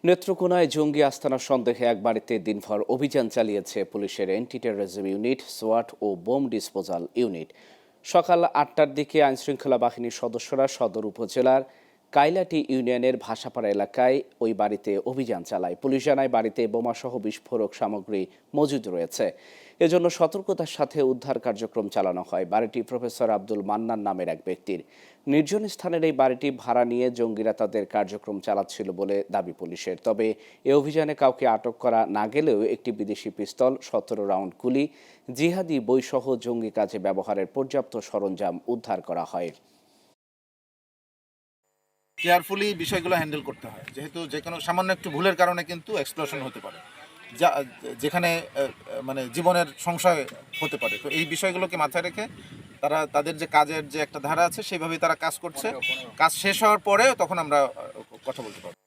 নেত্রকোনায় জঙ্গি আস্তানার সন্দেহে এক বাড়িতে দিনভর অভিযান চালিয়েছে পুলিশের অ্যান্টি টেররিজম ইউনিট, সোয়াট ও বোম ডিসপোজাল ইউনিট। সকাল ৮টার দিকে আইনশৃঙ্খলা বাহিনীর সদস্যরা সদর উপজেলার কাইলাটি ইউনিয়নের ভাষাপাড়া এলাকায় ওই বাড়িতে অভিযান চালায়। পুলিশ জানায় বাড়িতে বোমাসহ বিস্ফোরক সামগ্রী মজুদ রয়েছে। এজন্য সতর্কতার সাথে উদ্ধার কার্যক্রম চালানো হয়। বাড়িটি প্রফেসর আব্দুল মান্নান নামের এক ব্যক্তির। নির্জন স্থানের এই বাড়িটি ভাড়া নিয়ে জঙ্গিরা তাদের কার্যক্রম চালাচ্ছিল বলে দাবি পুলিশের। তবে এ অভিযানে কাউকে আটক করা না গেলেও একটি বিদেশি পিস্তল, ১৭ রাউন্ড গুলি, জিহাদি বইসহ জঙ্গি কাজে ব্যবহারের পর্যাপ্ত সরঞ্জাম উদ্ধার করা হয়। কেয়ারফুলি বিষয়গুলো হ্যান্ডেল করতে হয়, যেহেতু যে কোনো সামান্য একটু ভুলের কারণে কিন্তু এক্সপ্লোশন হতে পারে, যা যেখানে মানে জীবনের সংশয় হতে পারে। তো এই বিষয়গুলোকে মাথায় রেখে তারা তাদের যে কাজের যে একটা ধারা আছে সেইভাবেই তারা কাজ করছে। কাজ শেষ হওয়ার পরে তখন আমরা কথা বলতে পারবো।